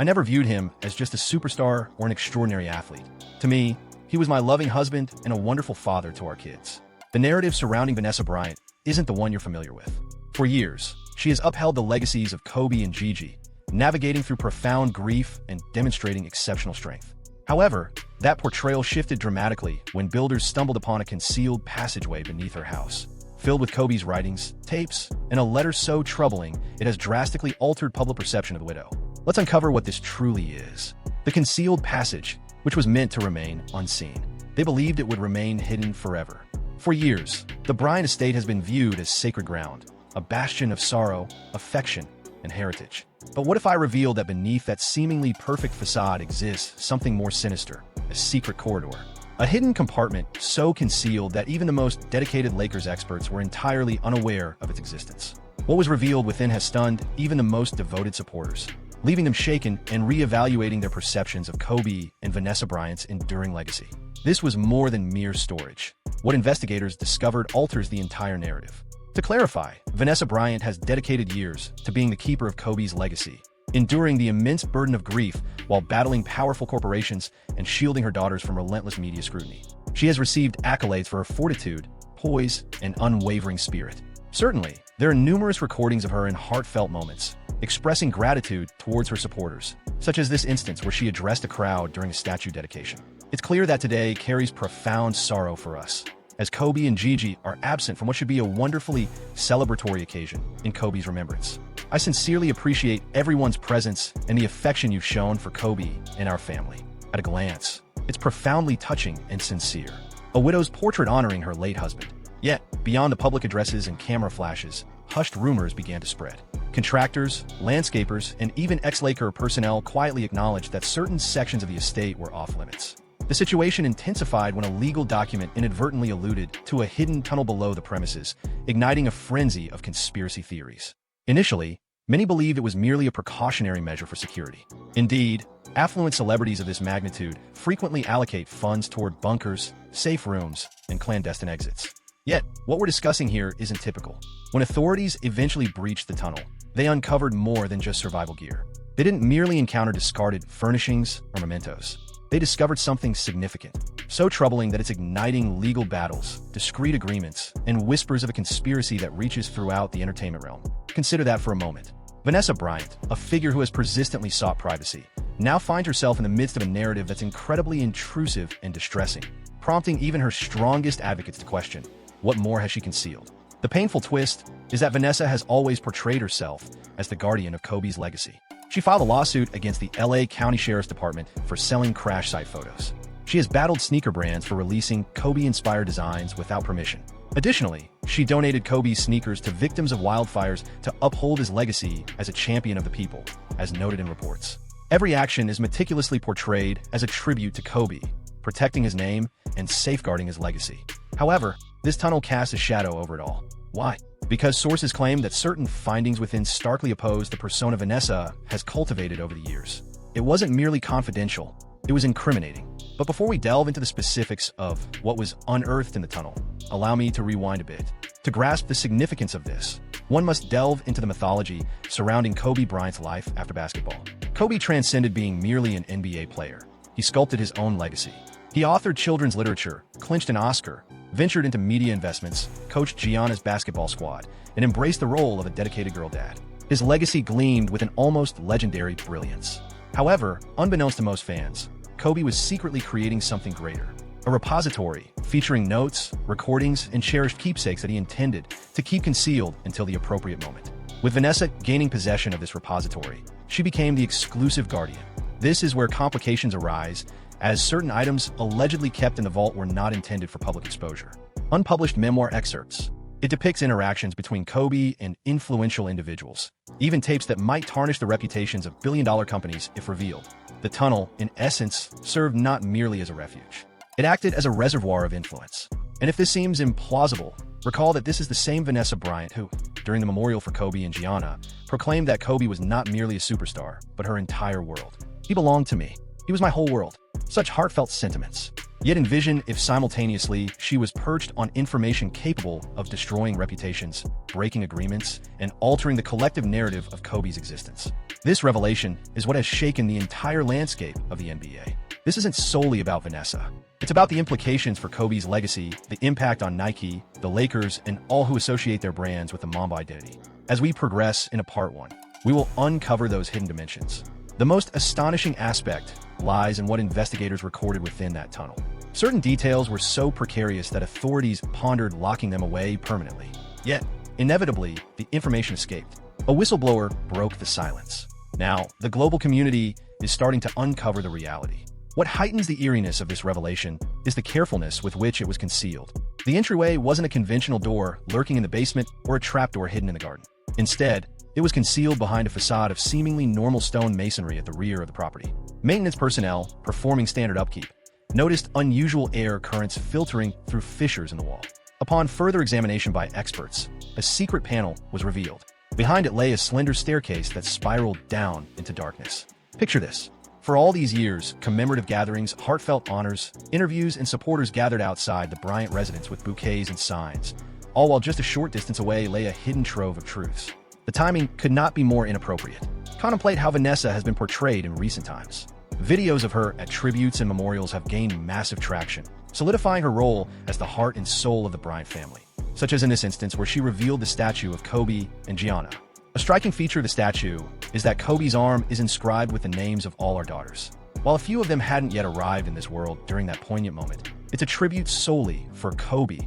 I never viewed him as just a superstar or an extraordinary athlete. To me, he was my loving husband and a wonderful father to our kids. The narrative surrounding Vanessa Bryant isn't the one you're familiar with. For years, she has upheld the legacies of Kobe and Gigi, navigating through profound grief and demonstrating exceptional strength. However, that portrayal shifted dramatically when builders stumbled upon a concealed passageway beneath her house, filled with Kobe's writings, tapes, and a letter so troubling it has drastically altered public perception of the widow. Let's uncover what this truly is. The concealed passage, which was meant to remain unseen. They believed it would remain hidden forever. For years, the Bryant estate has been viewed as sacred ground, a bastion of sorrow, affection, and heritage. But what if I revealed that beneath that seemingly perfect facade exists something more sinister, a secret corridor? A hidden compartment so concealed that even the most dedicated Lakers experts were entirely unaware of its existence. What was revealed within has stunned even the most devoted supporters, leaving them shaken and re-evaluating their perceptions of Kobe and Vanessa Bryant's enduring legacy. This was more than mere storage. What investigators discovered alters the entire narrative. To clarify, Vanessa Bryant has dedicated years to being the keeper of Kobe's legacy, enduring the immense burden of grief while battling powerful corporations and shielding her daughters from relentless media scrutiny. She has received accolades for her fortitude, poise, and unwavering spirit. Certainly, there are numerous recordings of her in heartfelt moments, expressing gratitude towards her supporters, such as this instance where she addressed a crowd during a statue dedication. It's clear that today carries profound sorrow for us, as Kobe and Gigi are absent from what should be a wonderfully celebratory occasion in Kobe's remembrance. I sincerely appreciate everyone's presence and the affection you've shown for Kobe and our family. At a glance, it's profoundly touching and sincere. A widow's portrait honoring her late husband. Yet, beyond the public addresses and camera flashes, hushed rumors began to spread. Contractors, landscapers, and even ex-Laker personnel quietly acknowledged that certain sections of the estate were off-limits. The situation intensified when a legal document inadvertently alluded to a hidden tunnel below the premises, igniting a frenzy of conspiracy theories. Initially, many believed it was merely a precautionary measure for security. Indeed, affluent celebrities of this magnitude frequently allocate funds toward bunkers, safe rooms, and clandestine exits. Yet, what we're discussing here isn't typical. When authorities eventually breached the tunnel, they uncovered more than just survival gear. They didn't merely encounter discarded furnishings or mementos. They discovered something significant, so troubling that it's igniting legal battles, discreet agreements, and whispers of a conspiracy that reaches throughout the entertainment realm. Consider that for a moment. Vanessa Bryant, a figure who has persistently sought privacy, now finds herself in the midst of a narrative that's incredibly intrusive and distressing, prompting even her strongest advocates to question, what more has she concealed? The painful twist is that Vanessa has always portrayed herself as the guardian of Kobe's legacy. She filed a lawsuit against the LA County Sheriff's Department for selling crash site photos. She has battled sneaker brands for releasing Kobe-inspired designs without permission. Additionally, she donated Kobe's sneakers to victims of wildfires to uphold his legacy as a champion of the people, as noted in reports. Every action is meticulously portrayed as a tribute to Kobe, protecting his name and safeguarding his legacy. However, this tunnel casts a shadow over it all. Why? Because sources claim that certain findings within starkly oppose the persona Vanessa has cultivated over the years. It wasn't merely confidential, it was incriminating. But before we delve into the specifics of what was unearthed in the tunnel, allow me to rewind a bit. To grasp the significance of this, one must delve into the mythology surrounding Kobe Bryant's life after basketball. Kobe transcended being merely an NBA player. He sculpted his own legacy. He authored children's literature, clinched an Oscar, ventured into media investments, coached Gianna's basketball squad, and embraced the role of a dedicated girl dad. His legacy gleamed with an almost legendary brilliance. However, unbeknownst to most fans, Kobe was secretly creating something greater. A repository featuring notes, recordings, and cherished keepsakes that he intended to keep concealed until the appropriate moment. With Vanessa gaining possession of this repository, she became the exclusive guardian. This is where complications arise, as certain items allegedly kept in the vault were not intended for public exposure. Unpublished memoir excerpts. It depicts interactions between Kobe and influential individuals, even tapes that might tarnish the reputations of billion-dollar companies if revealed. The tunnel, in essence, served not merely as a refuge. It acted as a reservoir of influence. And if this seems implausible, recall that this is the same Vanessa Bryant who, during the memorial for Kobe and Gianna, proclaimed that Kobe was not merely a superstar, but her entire world. He belonged to me. He was my whole world. Such heartfelt sentiments, Yet envision if simultaneously she was perched on information capable of destroying reputations, breaking agreements, and altering the collective narrative of Kobe's existence. This revelation is what has shaken the entire landscape of the NBA. This isn't solely about Vanessa. It's about the implications for Kobe's legacy, the impact on Nike, the Lakers, and all who associate their brands with the Mamba identity. As we progress into Part 1, we will uncover those hidden dimensions. The most astonishing aspect lies in what investigators recorded within that tunnel. Certain details were so precarious that authorities pondered locking them away permanently. Yet, inevitably, the information escaped. A whistleblower broke the silence. Now, the global community is starting to uncover the reality. What heightens the eeriness of this revelation is the carefulness with which it was concealed. The entryway wasn't a conventional door lurking in the basement or a trapdoor hidden in the garden. Instead, it was concealed behind a facade of seemingly normal stone masonry at the rear of the property. Maintenance personnel, performing standard upkeep, noticed unusual air currents filtering through fissures in the wall. Upon further examination by experts, a secret panel was revealed. Behind it lay a slender staircase that spiraled down into darkness. Picture this. For all these years, commemorative gatherings, heartfelt honors, interviews, and supporters gathered outside the Bryant residence with bouquets and signs, all while just a short distance away lay a hidden trove of truths. The timing could not be more inappropriate. Contemplate how Vanessa has been portrayed in recent times. Videos of her at tributes and memorials have gained massive traction, solidifying her role as the heart and soul of the Bryant family, such as in this instance where she revealed the statue of Kobe and Gianna. A striking feature of the statue is that Kobe's arm is inscribed with the names of all our daughters. While a few of them hadn't yet arrived in this world during that poignant moment, it's a tribute solely for Kobe,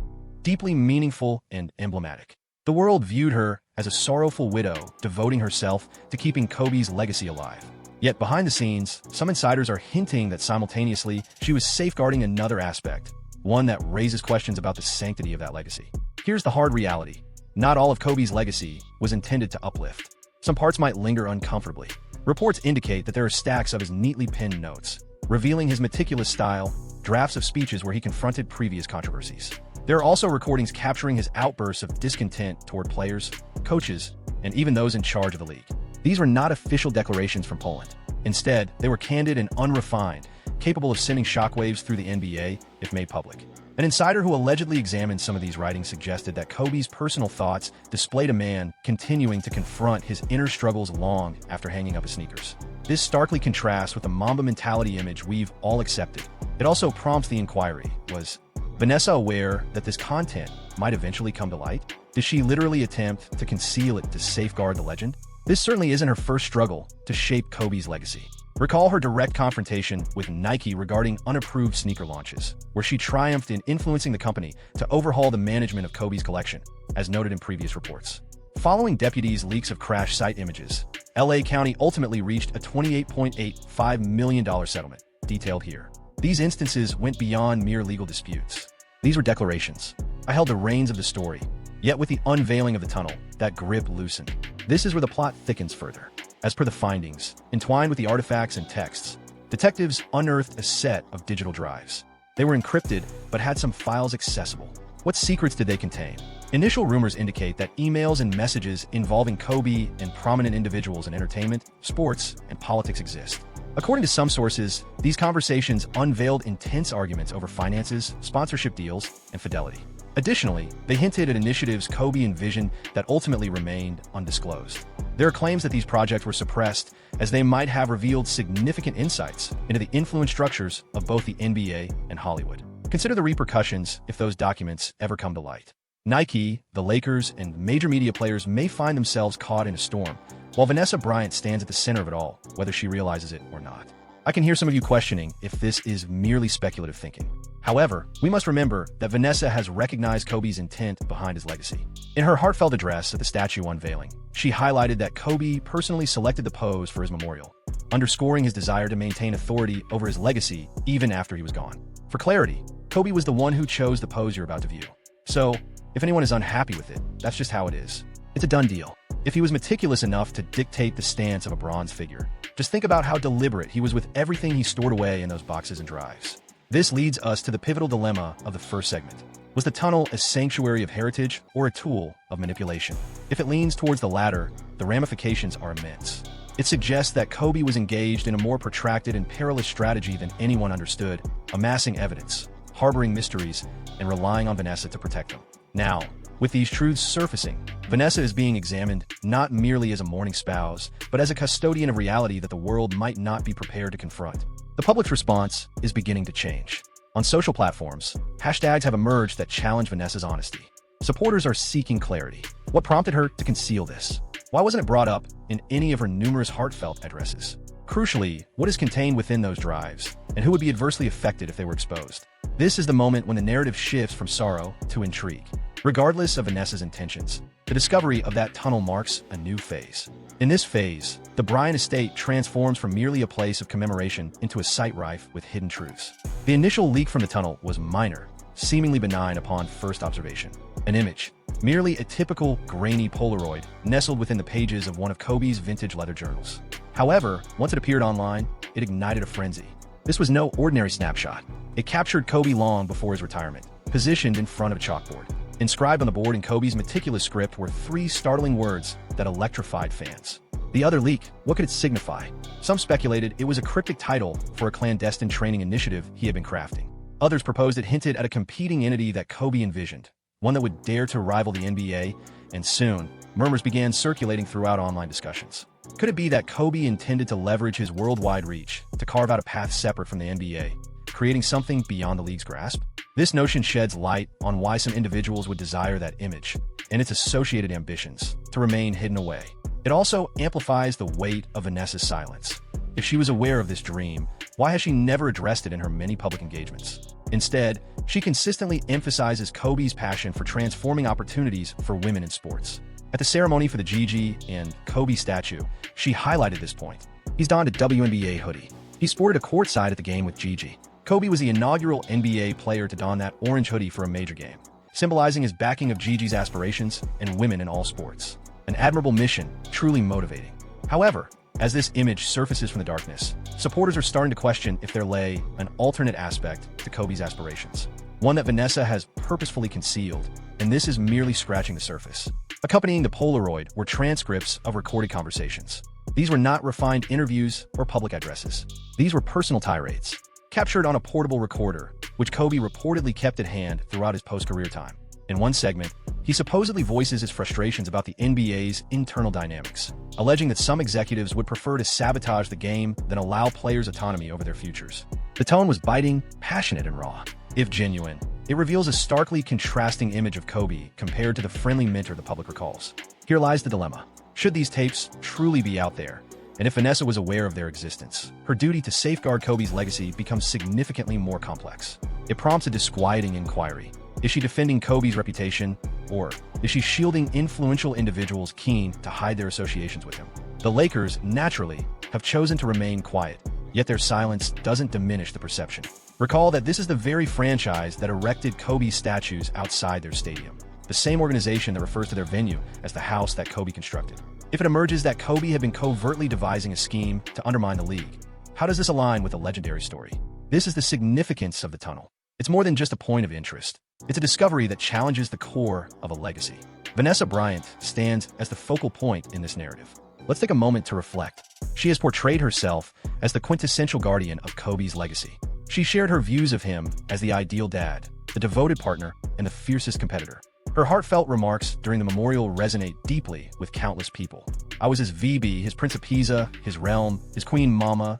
deeply meaningful and emblematic. The world viewed her as a sorrowful widow devoting herself to keeping Kobe's legacy alive. Yet behind the scenes, some insiders are hinting that simultaneously she was safeguarding another aspect, one that raises questions about the sanctity of that legacy. Here's the hard reality. Not all of Kobe's legacy was intended to uplift. Some parts might linger uncomfortably. Reports indicate that there are stacks of his neatly pinned notes, revealing his meticulous style, drafts of speeches where he confronted previous controversies. There are also recordings capturing his outbursts of discontent toward players, coaches, and even those in charge of the league. These were not official declarations from Poland. Instead, they were candid and unrefined, capable of sending shockwaves through the NBA if made public. An insider who allegedly examined some of these writings suggested that Kobe's personal thoughts displayed a man continuing to confront his inner struggles long after hanging up his sneakers. This starkly contrasts with the Mamba mentality image we've all accepted. It also prompts the inquiry, was Vanessa aware that this content might eventually come to light? Did she literally attempt to conceal it to safeguard the legend? This certainly isn't her first struggle to shape Kobe's legacy. Recall her direct confrontation with Nike regarding unapproved sneaker launches, where she triumphed in influencing the company to overhaul the management of Kobe's collection, as noted in previous reports. Following deputies' leaks of crash site images, LA County ultimately reached a $28.85 million settlement, detailed here. These instances went beyond mere legal disputes. These were declarations. I held the reins of the story, yet with the unveiling of the tunnel, that grip loosened. This is where the plot thickens further. As per the findings, entwined with the artifacts and texts, detectives unearthed a set of digital drives. They were encrypted, but had some files accessible. What secrets did they contain? Initial rumors indicate that emails and messages involving Kobe and prominent individuals in entertainment, sports, and politics exist. According to some sources, these conversations unveiled intense arguments over finances, sponsorship deals, and fidelity. Additionally, they hinted at initiatives Kobe envisioned that ultimately remained undisclosed. There are claims that these projects were suppressed as they might have revealed significant insights into the influence structures of both the NBA and Hollywood. Consider the repercussions if those documents ever come to light. Nike, the Lakers, and major media players may find themselves caught in a storm, while Vanessa Bryant stands at the center of it all, whether she realizes it or not. I can hear some of you questioning if this is merely speculative thinking. However, we must remember that Vanessa has recognized Kobe's intent behind his legacy. In her heartfelt address at the statue unveiling, she highlighted that Kobe personally selected the pose for his memorial, underscoring his desire to maintain authority over his legacy even after he was gone. For clarity, Kobe was the one who chose the pose you're about to view. So, if anyone is unhappy with it, that's just how it is. It's a done deal. If he was meticulous enough to dictate the stance of a bronze figure, just think about how deliberate he was with everything he stored away in those boxes and drives. This leads us to the pivotal dilemma of the first segment. Was the tunnel a sanctuary of heritage or a tool of manipulation? If it leans towards the latter, the ramifications are immense. It suggests that Kobe was engaged in a more protracted and perilous strategy than anyone understood, amassing evidence, harboring mysteries, and relying on Vanessa to protect them. Now, with these truths surfacing, Vanessa is being examined not merely as a mourning spouse, but as a custodian of reality that the world might not be prepared to confront. The public's response is beginning to change. On social platforms, hashtags have emerged that challenge Vanessa's honesty. Supporters are seeking clarity. What prompted her to conceal this? Why wasn't it brought up in any of her numerous heartfelt addresses? Crucially, what is contained within those drives, and who would be adversely affected if they were exposed? This is the moment when the narrative shifts from sorrow to intrigue. Regardless of Vanessa's intentions, the discovery of that tunnel marks a new phase. In this phase, the Bryant estate transforms from merely a place of commemoration into a site rife with hidden truths. The initial leak from the tunnel was minor, seemingly benign upon first observation. An image, merely a typical grainy Polaroid, nestled within the pages of one of Kobe's vintage leather journals. However, once it appeared online, it ignited a frenzy. This was no ordinary snapshot. It captured Kobe long before his retirement, positioned in front of a chalkboard. Inscribed on the board in Kobe's meticulous script were 3 startling words that electrified fans. The other leak, what could it signify? Some speculated it was a cryptic title for a clandestine training initiative he had been crafting. Others proposed it hinted at a competing entity that Kobe envisioned, one that would dare to rival the NBA, and soon, murmurs began circulating throughout online discussions. Could it be that Kobe intended to leverage his worldwide reach to carve out a path separate from the NBA, creating something beyond the league's grasp? This notion sheds light on why some individuals would desire that image and its associated ambitions to remain hidden away. It also amplifies the weight of Vanessa's silence. If she was aware of this dream, why has she never addressed it in her many public engagements? Instead, she consistently emphasizes Kobe's passion for transforming opportunities for women in sports. At the ceremony for the Gigi and Kobe statue, she highlighted this point. He's donned a WNBA hoodie. He sported a courtside at the game with Gigi. Kobe was the inaugural NBA player to don that orange hoodie for a major game, symbolizing his backing of Gigi's aspirations and women in all sports. An admirable mission, truly motivating. However, as this image surfaces from the darkness, supporters are starting to question if there lay an alternate aspect to Kobe's aspirations, one that Vanessa has purposefully concealed, and this is merely scratching the surface. Accompanying the Polaroid were transcripts of recorded conversations. These were not refined interviews or public addresses. These were personal tirades, captured on a portable recorder, which Kobe reportedly kept at hand throughout his post-career time. In one segment, he supposedly voices his frustrations about the NBA's internal dynamics, alleging that some executives would prefer to sabotage the game than allow players autonomy over their futures. The tone was biting, passionate, and raw. If genuine, it reveals a starkly contrasting image of Kobe compared to the friendly mentor the public recalls. Here lies the dilemma. Should these tapes truly be out there? And if Vanessa was aware of their existence, her duty to safeguard Kobe's legacy becomes significantly more complex. It prompts a disquieting inquiry. Is she defending Kobe's reputation, or is she shielding influential individuals keen to hide their associations with him? The Lakers, naturally, have chosen to remain quiet, yet their silence doesn't diminish the perception. Recall that this is the very franchise that erected Kobe's statues outside their stadium, the same organization that refers to their venue as the house that Kobe constructed. If it emerges that Kobe had been covertly devising a scheme to undermine the league, how does this align with the legendary story? This is the significance of the tunnel. It's more than just a point of interest. It's a discovery that challenges the core of a legacy. Vanessa Bryant stands as the focal point in this narrative. Let's take a moment to reflect. She has portrayed herself as the quintessential guardian of Kobe's legacy. She shared her views of him as the ideal dad, the devoted partner, and the fiercest competitor. Her heartfelt remarks during the memorial resonate deeply with countless people. I was his VB, his Prince of Pisa, his realm, his Queen Mama,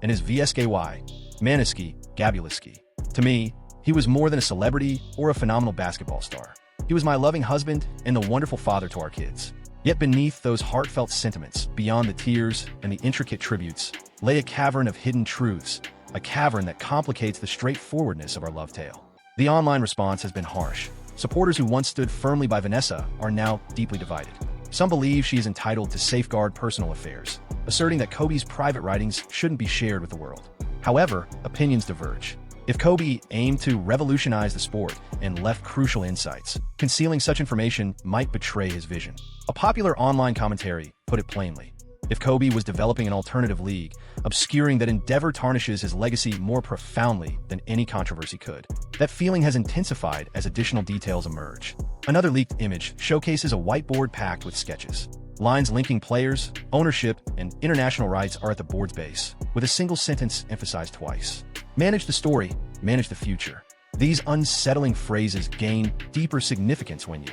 and his VSKY, Maniski, Gabuliski. To me, he was more than a celebrity or a phenomenal basketball star. He was my loving husband and the wonderful father to our kids. Yet beneath those heartfelt sentiments, beyond the tears and the intricate tributes, lay a cavern of hidden truths, a cavern that complicates the straightforwardness of our love tale. The online response has been harsh. Supporters who once stood firmly by Vanessa are now deeply divided. Some believe she is entitled to safeguard personal affairs, asserting that Kobe's private writings shouldn't be shared with the world. However, opinions diverge. If Kobe aimed to revolutionize the sport and left crucial insights, concealing such information might betray his vision. A popular online commentary put it plainly. If Kobe was developing an alternative league, obscuring that endeavor tarnishes his legacy more profoundly than any controversy could. That feeling has intensified as additional details emerge. Another leaked image showcases a whiteboard packed with sketches. Lines linking players, ownership, and international rights are at the board's base, with a single sentence emphasized twice. Manage the story, manage the future. These unsettling phrases gain deeper significance when you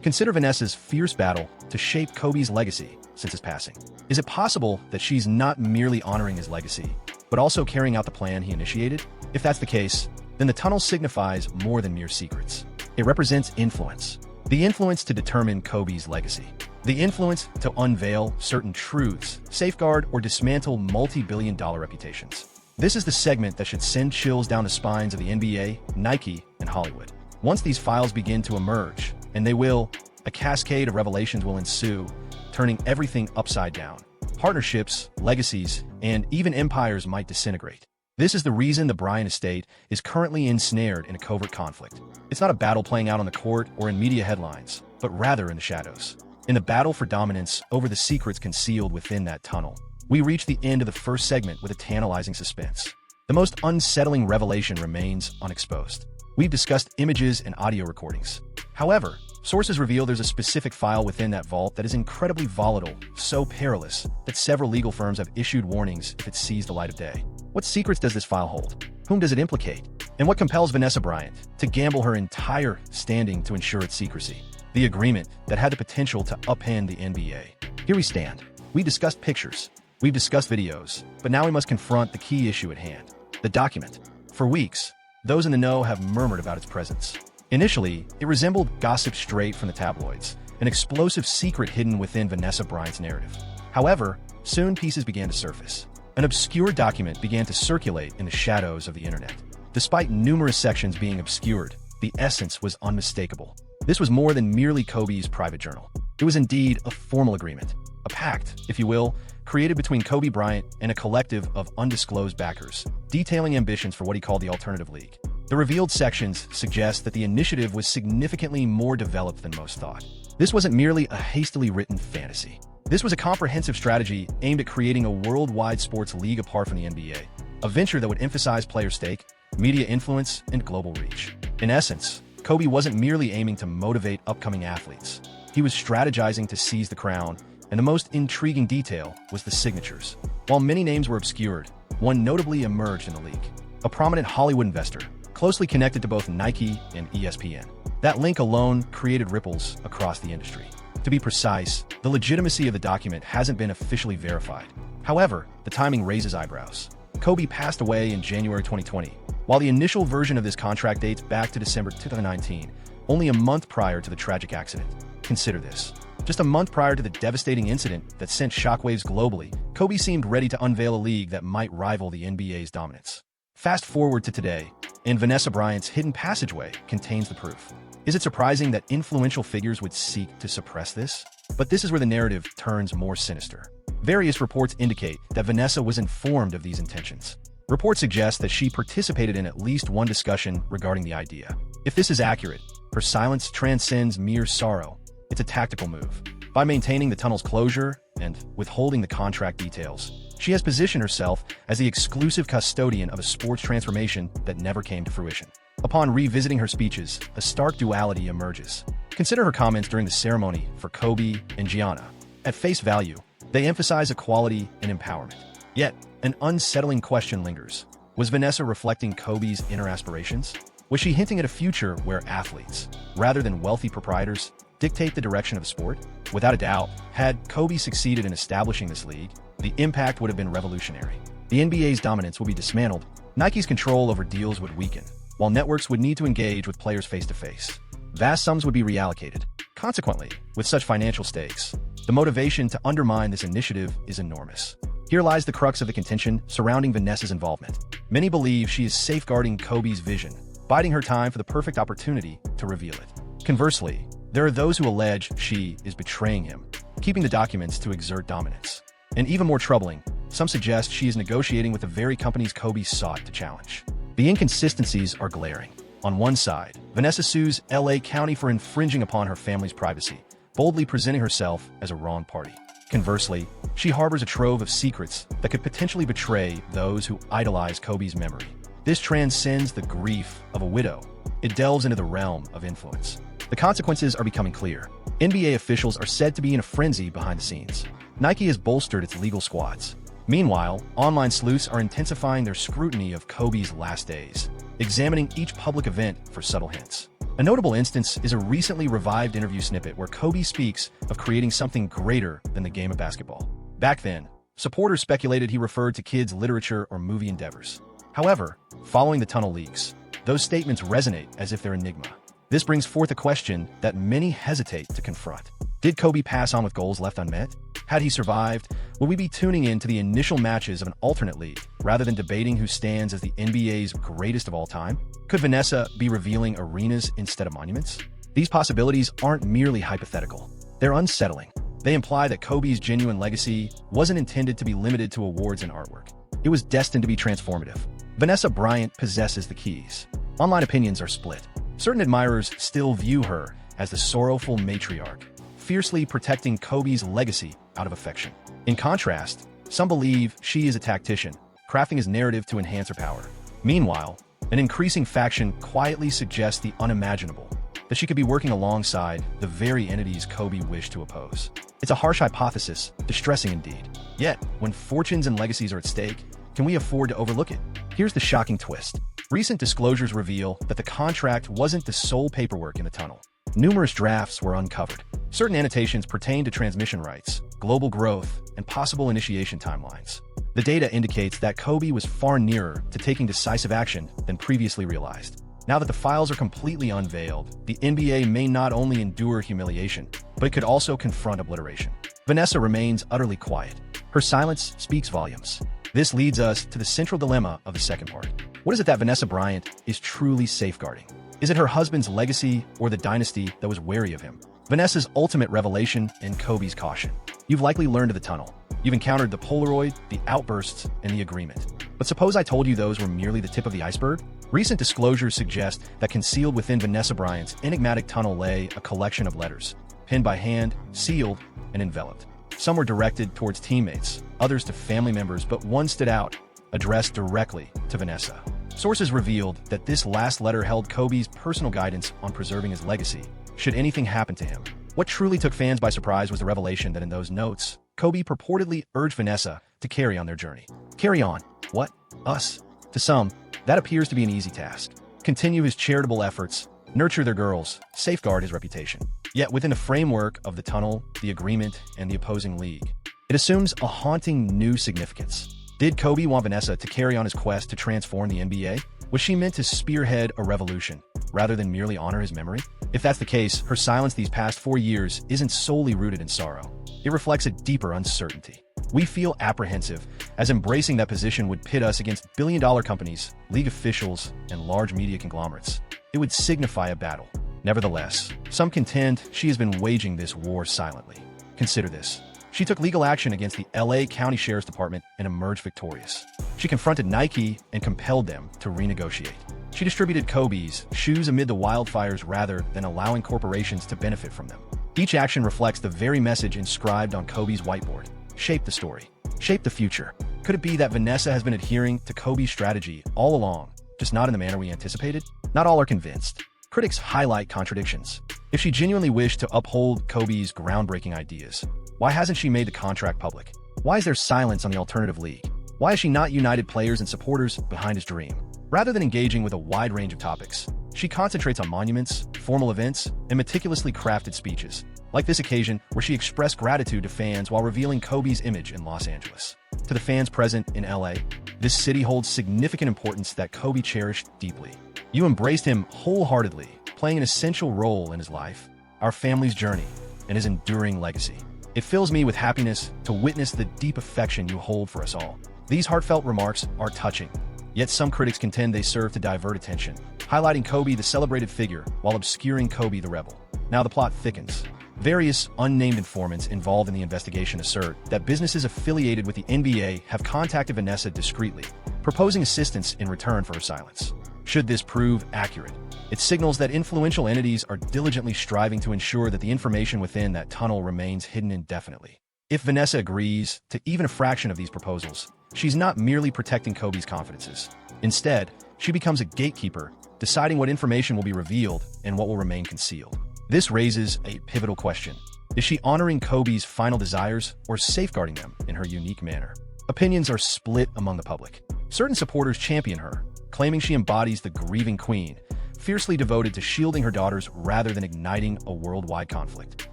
consider Vanessa's fierce battle to shape Kobe's legacy since his passing. Is it possible that she's not merely honoring his legacy, but also carrying out the plan he initiated? If that's the case, then the tunnel signifies more than mere secrets. It represents influence. The influence to determine Kobe's legacy. The influence to unveil certain truths, safeguard or dismantle multi-billion-dollar reputations. This is the segment that should send chills down the spines of the NBA, Nike, and Hollywood. Once these files begin to emerge, and they will, a cascade of revelations will ensue, turning everything upside down. Partnerships, legacies, and even empires might disintegrate. This is the reason the Bryant estate is currently ensnared in a covert conflict. It's not a battle playing out on the court or in media headlines, but rather in the shadows. In the battle for dominance over the secrets concealed within that tunnel, we reach the end of the first segment with a tantalizing suspense. The most unsettling revelation remains unexposed. We've discussed images and audio recordings. However, sources reveal there's a specific file within that vault that is incredibly volatile, so perilous that several legal firms have issued warnings if it sees the light of day. What secrets does this file hold? Whom does it implicate? And what compels Vanessa Bryant to gamble her entire standing to ensure its secrecy? The agreement that had the potential to upend the NBA. Here we stand. We discussed pictures. We've discussed videos. But now we must confront the key issue at hand. The document. For weeks, those in the know have murmured about its presence. Initially, it resembled gossip straight from the tabloids, an explosive secret hidden within Vanessa Bryant's narrative. However, soon pieces began to surface. An obscure document began to circulate in the shadows of the internet. Despite numerous sections being obscured, the essence was unmistakable. This was more than merely Kobe's private journal. It was indeed a formal agreement, a pact, if you will, created between Kobe Bryant and a collective of undisclosed backers, detailing ambitions for what he called the Alternative League. The revealed sections suggest that the initiative was significantly more developed than most thought. This wasn't merely a hastily written fantasy. This was a comprehensive strategy aimed at creating a worldwide sports league apart from the NBA, a venture that would emphasize player stake, media influence, and global reach. In essence, Kobe wasn't merely aiming to motivate upcoming athletes. He was strategizing to seize the crown, and the most intriguing detail was the signatures. While many names were obscured, one notably emerged in the league. A prominent Hollywood investor, closely connected to both Nike and ESPN. That link alone created ripples across the industry. To be precise, the legitimacy of the document hasn't been officially verified. However, the timing raises eyebrows. Kobe passed away in January 2020, while the initial version of this contract dates back to December 2019, only a month prior to the tragic accident. Consider this. Just a month prior to the devastating incident that sent shockwaves globally, Kobe seemed ready to unveil a league that might rival the NBA's dominance. Fast forward to today, and Vanessa Bryant's hidden passageway contains the proof. Is it surprising that influential figures would seek to suppress this? But this is where the narrative turns more sinister. Various reports indicate that Vanessa was informed of these intentions. Reports suggest that she participated in at least one discussion regarding the idea. If this is accurate, her silence transcends mere sorrow. It's a tactical move. By maintaining the tunnel's closure and withholding the contract details, she has positioned herself as the exclusive custodian of a sports transformation that never came to fruition. Upon revisiting her speeches, a stark duality emerges. Consider her comments during the ceremony for Kobe and Gianna. At face value, they emphasize equality and empowerment. Yet, an unsettling question lingers. Was Vanessa reflecting Kobe's inner aspirations? Was she hinting at a future where athletes, rather than wealthy proprietors, dictate the direction of the sport? Without a doubt, had Kobe succeeded in establishing this league, the impact would have been revolutionary. The NBA's dominance would be dismantled, Nike's control over deals would weaken, while networks would need to engage with players face-to-face. Vast sums would be reallocated. Consequently, with such financial stakes, the motivation to undermine this initiative is enormous. Here lies the crux of the contention surrounding Vanessa's involvement. Many believe she is safeguarding Kobe's vision, biding her time for the perfect opportunity to reveal it. Conversely, there are those who allege she is betraying him, keeping the documents to exert dominance. And even more troubling, some suggest she is negotiating with the very companies Kobe sought to challenge. The inconsistencies are glaring. On one side, Vanessa sues LA County for infringing upon her family's privacy, boldly presenting herself as a wrong party. Conversely, she harbors a trove of secrets that could potentially betray those who idolize Kobe's memory. This transcends the grief of a widow. It delves into the realm of influence. The consequences are becoming clear. NBA officials are said to be in a frenzy behind the scenes. Nike has bolstered its legal squads. Meanwhile, online sleuths are intensifying their scrutiny of Kobe's last days, examining each public event for subtle hints. A notable instance is a recently revived interview snippet where Kobe speaks of creating something greater than the game of basketball. Back then, supporters speculated he referred to kids' literature or movie endeavors. However, following the tunnel leaks, those statements resonate as if they're enigma. This brings forth a question that many hesitate to confront. Did Kobe pass on with goals left unmet? Had he survived, would we be tuning in to the initial matches of an alternate league, rather than debating who stands as the NBA's greatest of all time? Could Vanessa be revealing arenas instead of monuments? These possibilities aren't merely hypothetical. They're unsettling. They imply that Kobe's genuine legacy wasn't intended to be limited to awards and artwork. It was destined to be transformative. Vanessa Bryant possesses the keys. Online opinions are split. Certain admirers still view her as the sorrowful matriarch, fiercely protecting Kobe's legacy out of affection. In contrast, some believe she is a tactician, crafting his narrative to enhance her power. Meanwhile, an increasing faction quietly suggests the unimaginable, that she could be working alongside the very entities Kobe wished to oppose. It's a harsh hypothesis, distressing indeed. Yet, when fortunes and legacies are at stake, can we afford to overlook it? Here's the shocking twist. Recent disclosures reveal that the contract wasn't the sole paperwork in the tunnel. Numerous drafts were uncovered. Certain annotations pertain to transmission rights, global growth, and possible initiation timelines. The data indicates that Kobe was far nearer to taking decisive action than previously realized. Now that the files are completely unveiled, the NBA may not only endure humiliation, but it could also confront obliteration. Vanessa remains utterly quiet. Her silence speaks volumes. This leads us to the central dilemma of the second part. What is it that Vanessa Bryant is truly safeguarding? Is it her husband's legacy or the dynasty that was wary of him? Vanessa's ultimate revelation and Kobe's caution. You've likely learned of the tunnel. You've encountered the Polaroid, the outbursts, and the agreement. But suppose I told you those were merely the tip of the iceberg? Recent disclosures suggest that concealed within Vanessa Bryant's enigmatic tunnel lay a collection of letters, penned by hand, sealed, and enveloped. Some were directed towards teammates, others to family members, but one stood out, addressed directly to Vanessa. Sources revealed that this last letter held Kobe's personal guidance on preserving his legacy, should anything happen to him. What truly took fans by surprise was the revelation that in those notes, Kobe purportedly urged Vanessa to carry on their journey. Carry on. What? Us? To some, that appears to be an easy task. Continue his charitable efforts, nurture their girls, safeguard his reputation. Yet within the framework of the tunnel, the agreement, and the opposing league, it assumes a haunting new significance. Did Kobe want Vanessa to carry on his quest to transform the NBA? Was she meant to spearhead a revolution, rather than merely honor his memory? If that's the case, her silence these past 4 years isn't solely rooted in sorrow. It reflects a deeper uncertainty. We feel apprehensive, as embracing that position would pit us against billion-dollar companies, league officials, and large media conglomerates. It would signify a battle. Nevertheless, some contend she has been waging this war silently. Consider this. She took legal action against the LA County Sheriff's Department and emerged victorious. She confronted Nike and compelled them to renegotiate. She distributed Kobe's shoes amid the wildfires rather than allowing corporations to benefit from them. Each action reflects the very message inscribed on Kobe's whiteboard. Shape the story. Shape the future. Could it be that Vanessa has been adhering to Kobe's strategy all along, just not in the manner we anticipated? Not all are convinced. Critics highlight contradictions. If she genuinely wished to uphold Kobe's groundbreaking ideas, why hasn't she made the contract public? Why is there silence on the alternative league? Why has she not united players and supporters behind his dream? Rather than engaging with a wide range of topics, she concentrates on monuments, formal events, and meticulously crafted speeches, like this occasion where she expressed gratitude to fans while revealing Kobe's image in Los Angeles. To the fans present in LA, this city holds significant importance that Kobe cherished deeply. You embraced him wholeheartedly, playing an essential role in his life, our family's journey, and his enduring legacy. It fills me with happiness to witness the deep affection you hold for us all. These heartfelt remarks are touching, yet some critics contend they serve to divert attention, highlighting Kobe the celebrated figure while obscuring Kobe the rebel. Now the plot thickens. Various unnamed informants involved in the investigation assert that businesses affiliated with the NBA have contacted Vanessa discreetly, proposing assistance in return for her silence. Should this prove accurate, it signals that influential entities are diligently striving to ensure that the information within that tunnel remains hidden indefinitely. If Vanessa agrees to even a fraction of these proposals, she's not merely protecting Kobe's confidences. Instead, she becomes a gatekeeper, deciding what information will be revealed and what will remain concealed. This raises a pivotal question. Is she honoring Kobe's final desires or safeguarding them in her unique manner? Opinions are split among the public. Certain supporters champion her, claiming she embodies the grieving queen, fiercely devoted to shielding her daughters rather than igniting a worldwide conflict.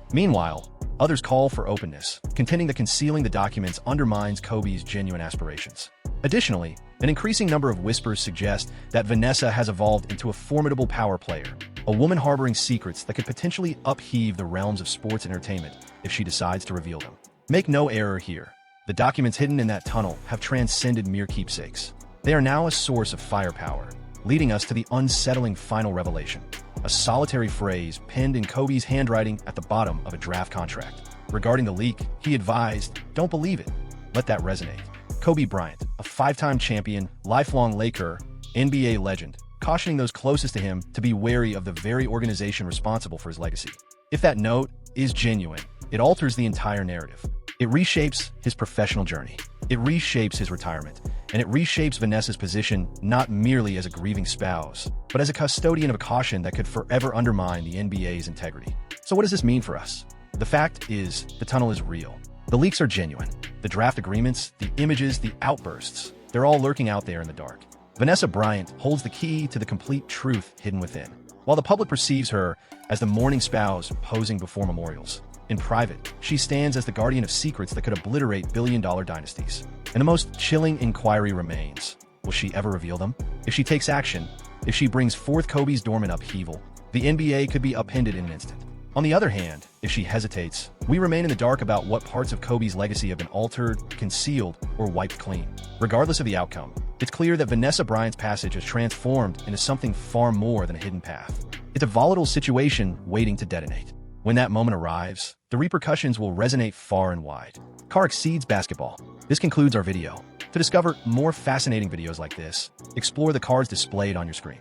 Meanwhile, others call for openness, contending that concealing the documents undermines Kobe's genuine aspirations. Additionally, an increasing number of whispers suggest that Vanessa has evolved into a formidable power player, a woman harboring secrets that could potentially upheave the realms of sports entertainment if she decides to reveal them. Make no error here. The documents hidden in that tunnel have transcended mere keepsakes. They are now a source of firepower, leading us to the unsettling final revelation, a solitary phrase penned in Kobe's handwriting at the bottom of a draft contract. Regarding the leak, he advised, "Don't believe it. Let that resonate." Kobe Bryant, a five-time champion, lifelong Laker, NBA legend, cautioning those closest to him to be wary of the very organization responsible for his legacy. If that note is genuine, it alters the entire narrative. It reshapes his professional journey. It reshapes his retirement. And it reshapes Vanessa's position not merely as a grieving spouse, but as a custodian of a caution that could forever undermine the NBA's integrity. So what does this mean for us? The fact is, the tunnel is real. The leaks are genuine. The draft agreements, the images, the outbursts, they're all lurking out there in the dark. Vanessa Bryant holds the key to the complete truth hidden within. While the public perceives her as the mourning spouse posing before memorials, in private, she stands as the guardian of secrets that could obliterate billion-dollar dynasties. And the most chilling inquiry remains. Will she ever reveal them? If she takes action, if she brings forth Kobe's dormant upheaval, the NBA could be upended in an instant. On the other hand, if she hesitates, we remain in the dark about what parts of Kobe's legacy have been altered, concealed, or wiped clean. Regardless of the outcome, it's clear that Vanessa Bryant's passage has transformed into something far more than a hidden path. It's a volatile situation waiting to detonate. When that moment arrives, the repercussions will resonate far and wide. Car exceeds basketball. This concludes our video. To discover more fascinating videos like this, explore the cards displayed on your screen.